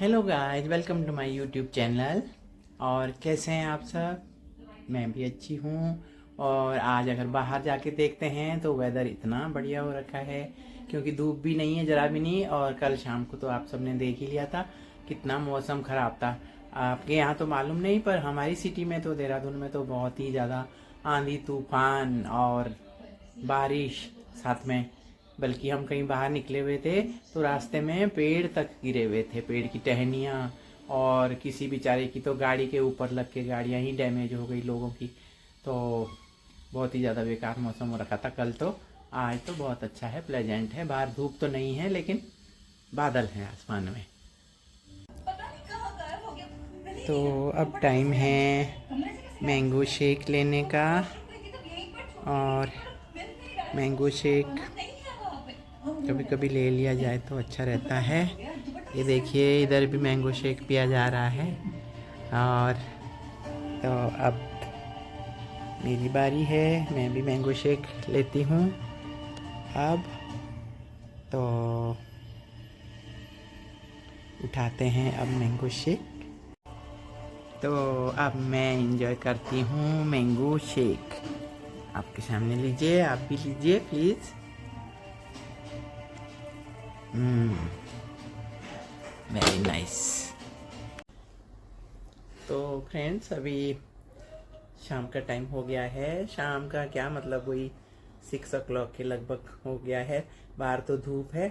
Hello guys, welcome to my YouTube channel. और कैसे हैं आप सब? मैं भी अच्छी हूँ। और आज अगर बाहर जाके देखते हैं तो वेदर इतना बढ़िया हो रखा है, क्योंकि धूप भी नहीं है, ज़रा भी नहीं। और कल शाम को तो आप सबने देख ही लिया था कितना मौसम ख़राब था। आपके यहाँ तो मालूम नहीं, पर हमारी सिटी में तो, देहरादून में तो बहुत ही ज़्यादा आंधी तूफान और बारिश साथ में। बल्कि हम कहीं बाहर निकले हुए थे तो रास्ते में पेड़ तक गिरे हुए थे, पेड़ की टहनियाँ। और किसी बेचारे की तो गाड़ी के ऊपर लग के गाड़ियाँ ही डैमेज हो गई लोगों की। तो बहुत ही ज़्यादा बेकार मौसम हो रखा था कल तो। आज तो बहुत अच्छा है, प्लेजेंट है। बाहर धूप तो नहीं है, लेकिन बादल हैं आसमान में। तो अब टाइम है मैंगो शेक लेने का। और मैंगो शेक कभी कभी ले लिया जाए तो अच्छा रहता है। ये देखिए, इधर भी मैंगो शेक पिया जा रहा है। और तो अब मेरी बारी है, मैं भी मैंगो शेक लेती हूँ अब। तो उठाते हैं अब मैंगो शेक। तो अब मैं इंजॉय करती हूँ मैंगो शेक। आपके सामने लीजिए, आप भी लीजिए प्लीज़। Very nice. तो फ्रेंड्स, अभी शाम का टाइम हो गया है। शाम का क्या मतलब, वही 6 o'clock के लगभग हो गया है। बाहर तो धूप है,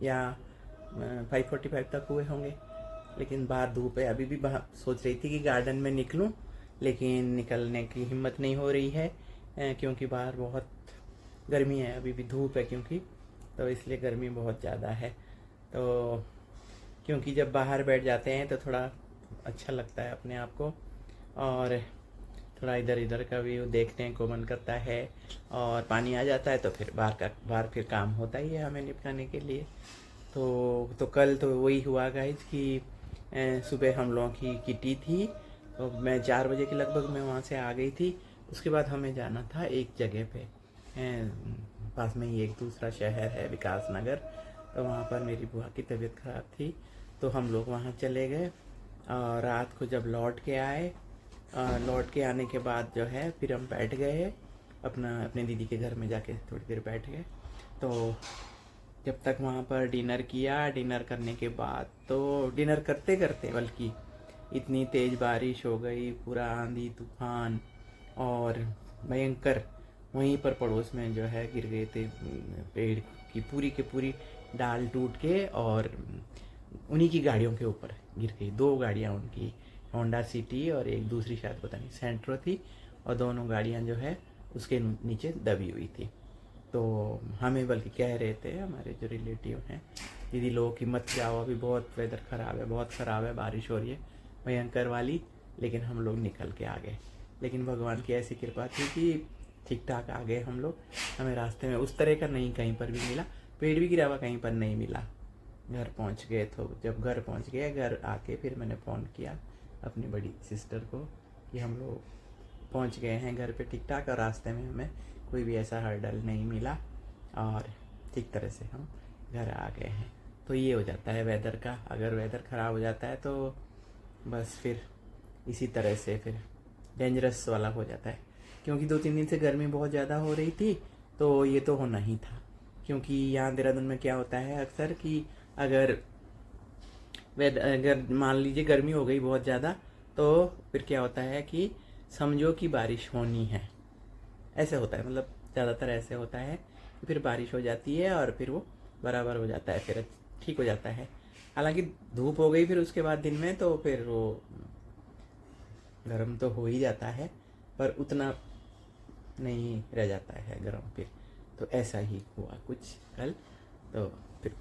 या 5:45 तक हुए होंगे, लेकिन बाहर धूप है। अभी भी बाहर सोच रही थी कि गार्डन में निकलूं, लेकिन निकलने की हिम्मत नहीं हो रही है, क्योंकि बाहर बहुत गर्मी है। अभी भी धूप है क्योंकि, तो इसलिए गर्मी बहुत ज़्यादा है। तो क्योंकि जब बाहर बैठ जाते हैं तो थोड़ा अच्छा लगता है अपने आप को, और थोड़ा इधर इधर का व्यू देखने को मन करता है। और पानी आ जाता है तो फिर बाहर फिर काम होता ही है हमें निपटाने के लिए। तो कल तो वही हुआ गाइज कि सुबह हम लोगों की किटी थी। तो मैं 4 बजे के लगभग मैं वहाँ से आ गई थी। उसके बाद हमें जाना था एक जगह पे, पास में ही एक दूसरा शहर है, विकास नगर। तो वहाँ पर मेरी बुआ की तबीयत ख़राब थी, तो हम लोग वहाँ चले गए। और रात को जब लौट के आए, लौट के आने के बाद जो है फिर हम बैठ गए अपने दीदी के घर में जाके थोड़ी देर बैठ गए। तो जब तक वहाँ पर डिनर किया, डिनर करने के बाद तो डिनर करते करते बल्कि इतनी तेज़ बारिश हो गई, पूरा आंधी तूफान और भयंकर। वहीं पर पड़ोस में जो है गिर गए थे पेड़ की पूरी डाल टूट के, और उन्हीं की गाड़ियों के ऊपर गिर गई। 2 गाड़ियाँ उनकी, होंडा सिटी और एक दूसरी शायद पता नहीं सेंट्रो थी, और दोनों गाड़ियाँ जो है उसके नीचे दबी हुई थी। तो हमें बल्कि कह रहे थे हमारे जो रिलेटिव हैं, दीदी लोग कि मत जाओ, अभी बहुत वेदर ख़राब है, बहुत ख़राब है, बारिश हो रही है भयंकर वाली। लेकिन हम लोग निकल के आ गए। लेकिन भगवान की ऐसी कृपा थी कि ठीक ठाक आ गए हम लोग। हमें रास्ते में उस तरह का नहीं कहीं पर भी मिला, पेड़ भी गिरा हुआ कहीं पर नहीं मिला। घर पहुंच गए। तो जब घर पहुंच गए, घर आके फिर मैंने फ़ोन किया अपनी बड़ी सिस्टर को कि हम लोग पहुंच गए हैं घर पे ठीक ठाक, और रास्ते में हमें कोई भी ऐसा हर्डल नहीं मिला, और ठीक तरह से हम घर आ गए हैं। तो ये हो जाता है वेदर का। अगर वेदर ख़राब हो जाता है तो बस फिर इसी तरह से फिर डेंजरस वाला हो जाता है। क्योंकि 2-3 दिन से गर्मी बहुत ज़्यादा हो रही थी, तो ये तो होना ही था। क्योंकि यहाँ देहरादून में क्या होता है अक्सर कि अगर मान लीजिए गर्मी हो गई बहुत ज़्यादा, तो फिर क्या होता है कि समझो कि बारिश होनी है, ऐसे होता है। मतलब ज़्यादातर ऐसे होता है कि फिर बारिश हो जाती है और फिर वो बराबर हो जाता है, फिर ठीक हो जाता है। हालांकि धूप हो गई फिर उसके बाद दिन में, तो फिर वो गर्म तो हो ही जाता है, पर उतना नहीं रह जाता है गर्म फिर। तो ऐसा ही हुआ कुछ कल। तो फिर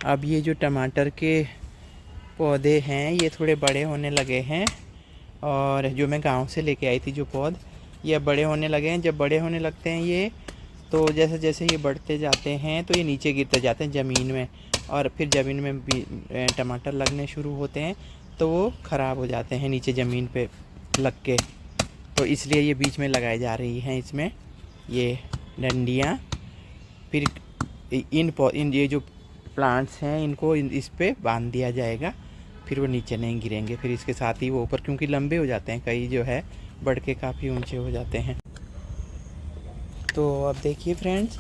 अब ये जो टमाटर के पौधे हैं ये थोड़े बड़े होने लगे हैं, और जो मैं गांव से लेके आई थी जो पौध, ये अब बड़े होने लगे हैं। जब बड़े होने लगते हैं ये, तो जैसे जैसे ये बढ़ते जाते हैं तो ये नीचे गिरते जाते हैं ज़मीन में, और फिर ज़मीन में भी टमाटर लगने शुरू होते हैं, तो वो ख़राब हो जाते हैं नीचे ज़मीन पे लग के। तो इसलिए ये बीच में लगाई जा रही हैं इसमें ये डंडियाँ। फिर इन ये जो प्लांट्स हैं इनको इस पे बांध दिया जाएगा, फिर वो नीचे नहीं गिरेंगे। फिर इसके साथ ही वो ऊपर, क्योंकि लंबे हो जाते हैं, कई जो है बढ़ के काफ़ी ऊंचे हो जाते हैं। तो अब देखिए फ्रेंड्स,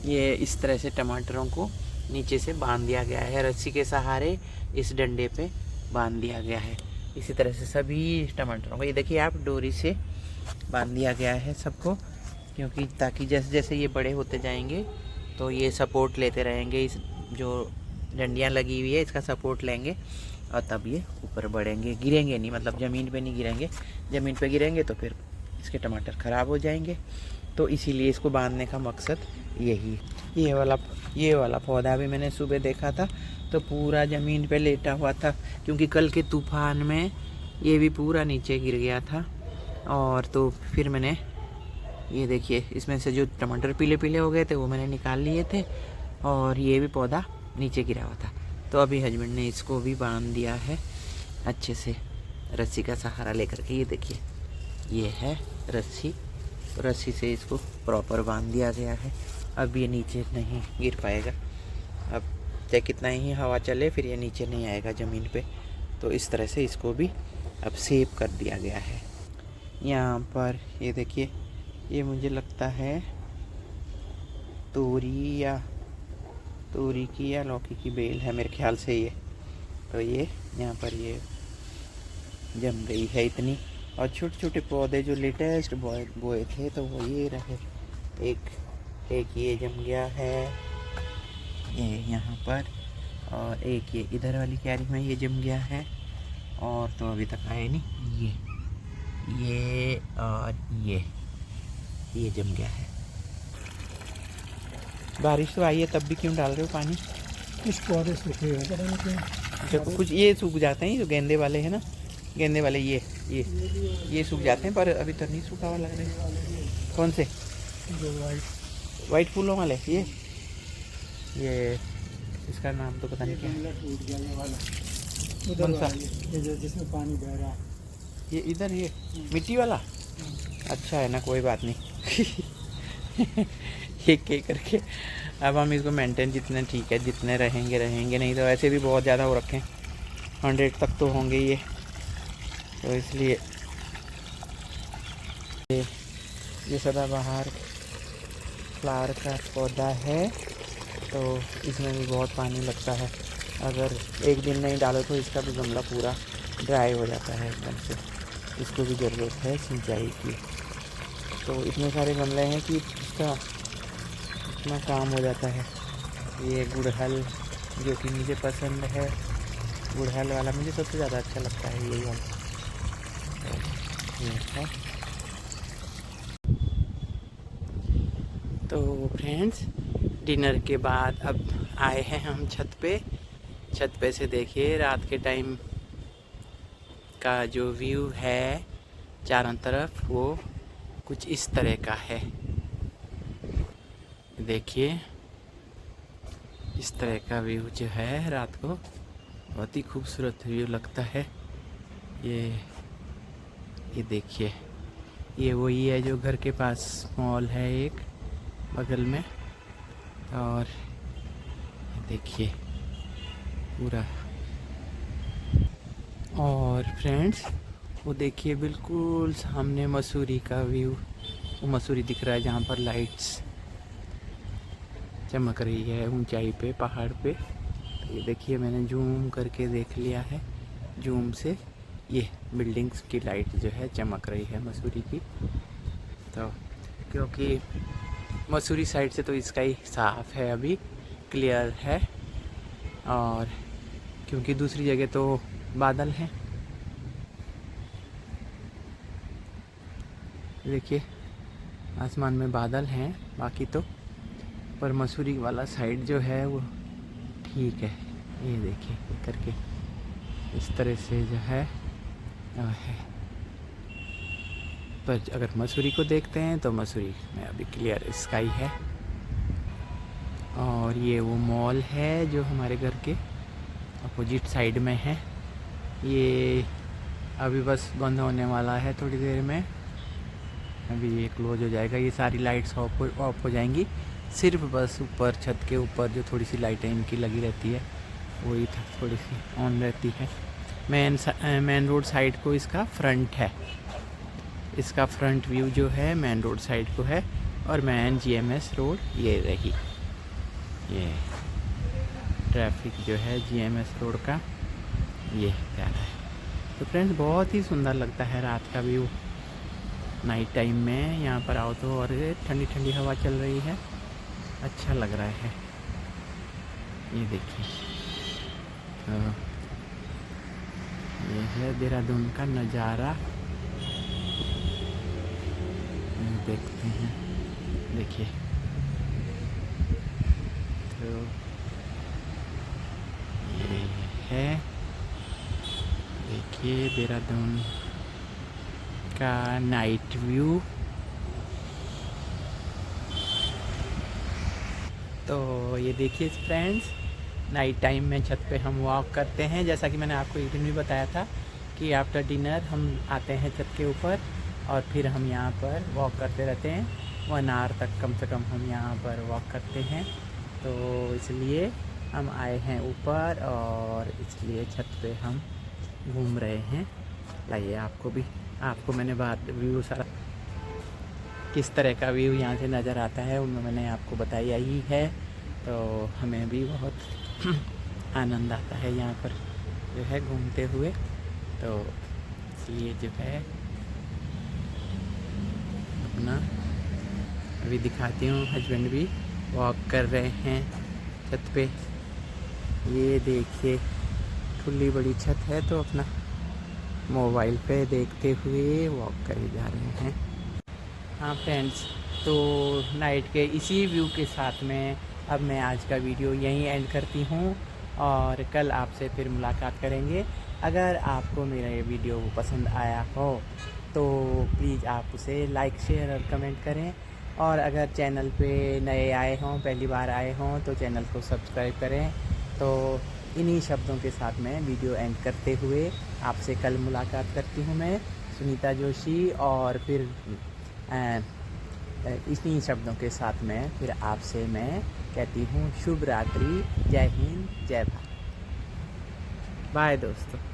ये इस तरह से टमाटरों को नीचे से बांध दिया गया है, रस्सी के सहारे इस डंडे पे बांध दिया गया है। इसी तरह से सभी टमाटरों को, ये देखिए आप, डोरी से बांध दिया गया है सबको, क्योंकि ताकि जैसे जैसे ये बड़े होते जाएंगे तो ये सपोर्ट लेते रहेंगे, इस जो डंडियाँ लगी हुई है इसका सपोर्ट लेंगे और तब ये ऊपर बढ़ेंगे, गिरेंगे नहीं, मतलब ज़मीन पे नहीं गिरेंगे। ज़मीन पे गिरेंगे तो फिर इसके टमाटर ख़राब हो जाएंगे। तो इसीलिए इसको बांधने का मकसद यही। ये वाला पौधा भी मैंने सुबह देखा था तो पूरा ज़मीन पे लेटा हुआ था, क्योंकि कल के तूफान में ये भी पूरा नीचे गिर गया था। और तो फिर मैंने, ये देखिए, इसमें से जो टमाटर पीले पीले हो गए थे वो मैंने निकाल लिए थे, और ये भी पौधा नीचे गिरा हुआ था। तो अभी हस्बैंड ने इसको भी बांध दिया है अच्छे से, रस्सी का सहारा लेकर के। ये देखिए, ये है रस्सी, रस्सी से इसको प्रॉपर बांध दिया गया है। अब ये नीचे नहीं गिर पाएगा, अब चाहे कितना ही हवा चले फिर ये नीचे नहीं आएगा ज़मीन पे। तो इस तरह से इसको भी अब सेव कर दिया गया है। यहाँ पर ये देखिए, ये मुझे लगता है तोरी की या लौकी की बेल है मेरे ख्याल से ये। तो ये यहाँ पर ये जम गई है इतनी, और छोटे छोटे पौधे जो लेटेस्ट बोए थे तो वो ये रहे। एक ये जम गया है, ये यहाँ पर, और एक ये इधर वाली क्यारी में ये जम गया है, और तो अभी तक आए नहीं, ये और ये जम गया है। बारिश तो आई है तब भी क्यों डाल रहे हो पानी? कुछ पौधे सूखे हुए देखो, कुछ ये सूख जाते हैं, जो गेंदे वाले हैं ना, गेंदे वाले ये सूख जाते हैं, पर अभी तो नहीं सूखा हुआ लग रहा है। कौन से? जो वाइट फूलों वाले, ये इसका नाम तो पता नहीं क्या है। टूट जाने वाला कौन सा? ये जो जिसमें पानी बह रहा है, ये इधर, ये मिट्टी वाला। अच्छा है ना, कोई बात नहीं। एक एक करके अब हम इसको मेंटेन, जितने ठीक है, जितने रहेंगे, नहीं तो ऐसे भी बहुत ज़्यादा हो रखे हैं, 100 तक तो होंगे ये। तो इसलिए ये सदाबहार फ्लावर का पौधा है, तो इसमें भी बहुत पानी लगता है। अगर एक दिन नहीं डालो तो इसका भी गमला पूरा ड्राई हो जाता है एकदम से। इसको भी ज़रूरत है सिंचाई की। तो इतने सारे गमले हैं कि इसका इतना काम हो जाता है। ये गुड़हल जो कि मुझे पसंद है, गुड़हल वाला मुझे सबसे ज़्यादा अच्छा लगता है, यही वाला। तो ये है। तो फ्रेंड्स, डिनर के बाद अब आए हैं हम छत पे से देखिए रात के टाइम का जो व्यू है चारों तरफ, वो कुछ इस तरह का है। देखिए, इस तरह का व्यू जो है रात को बहुत ही खूबसूरत व्यू लगता है। ये देखिए, ये वही है जो घर के पास मॉल है एक बगल में, और देखिए पूरा। और फ्रेंड्स, वो देखिए बिल्कुल सामने मसूरी का व्यू, वो मसूरी दिख रहा है जहाँ पर लाइट्स चमक रही है ऊंचाई पे, पहाड़ पे। तो ये देखिए, मैंने जूम करके देख लिया है, जूम से ये बिल्डिंग्स की लाइट जो है चमक रही है मसूरी की। तो क्योंकि मसूरी साइड से तो इसका ही साफ़ है, अभी क्लियर है, और क्योंकि दूसरी जगह तो बादल हैं। देखिए, आसमान में बादल हैं बाकी तो, पर मसूरी वाला साइड जो है वो ठीक है। ये देखिए करके इस तरह से जो है। पर अगर मसूरी को देखते हैं तो मसूरी में अभी क्लियर स्काई है। और ये वो मॉल है जो हमारे घर के अपोजिट साइड में है। ये अभी बस बंद होने वाला है थोड़ी देर में, अभी ये क्लोज हो जाएगा। ये सारी लाइट्स ऑफ हो जाएंगी सिर्फ बस ऊपर छत के ऊपर जो थोड़ी सी लाइटें इनकी लगी रहती है वही थोड़ी सी ऑन रहती है। मेन रोड साइड को इसका फ्रंट है, इसका फ्रंट व्यू जो है मेन रोड साइड को है। और मेन GMS रोड ये रही, ये ट्रैफिक जो है GMS रोड का ये प्यारा है। तो फ्रेंड्स बहुत ही सुंदर लगता है रात का व्यू नाइट टाइम में यहाँ पर आओ तो। और ठंडी ठंडी हवा चल रही है, अच्छा लग रहा है। ये देखिए, तो ये है देहरादून का नज़ारा, देखते हैं। देखिए तो ये है, देखिए देहरादून का नाइट व्यू। तो ये देखिए फ्रेंड्स, नाइट टाइम में छत पे हम वॉक करते हैं। जैसा कि मैंने आपको एक दिन भी बताया था कि आफ्टर डिनर हम आते हैं छत के ऊपर और फिर हम यहाँ पर वॉक करते रहते हैं। 1 आवर तक कम से कम हम यहाँ पर वॉक करते हैं। तो इसलिए हम आए हैं ऊपर और इसलिए छत पे हम घूम रहे हैं। लाइए आपको मैंने बात व्यू सारा किस तरह का व्यू यहाँ से नज़र आता है उनमें मैंने आपको बताया ही है। तो हमें भी बहुत आनंद आता है यहाँ पर जो है घूमते हुए। तो इसलिए जो है अपना अभी दिखाती हूँ, हस्बैंड भी वॉक कर रहे हैं छत पे। ये देखिए खुली बड़ी छत है तो अपना मोबाइल पे देखते हुए वॉक करे जा रहे हैं। हाँ फ्रेंड्स, तो नाइट के इसी व्यू के साथ में अब मैं आज का वीडियो यहीं एंड करती हूँ और कल आपसे फिर मुलाकात करेंगे। अगर आपको मेरा ये वीडियो पसंद आया हो तो प्लीज़ आप उसे लाइक शेयर और कमेंट करें। और अगर चैनल पे नए आए हों, पहली बार आए हों तो चैनल को सब्सक्राइब करें। तो इन्हीं शब्दों के साथ मैं वीडियो एंड करते हुए आपसे कल मुलाकात करती हूँ मैं, सुनीता जोशी। और फिर इन्हीं शब्दों के साथ में फिर आपसे मैं कहती हूँ शुभ रात्रि, जय हिंद, जय भारत, बाय दोस्तों।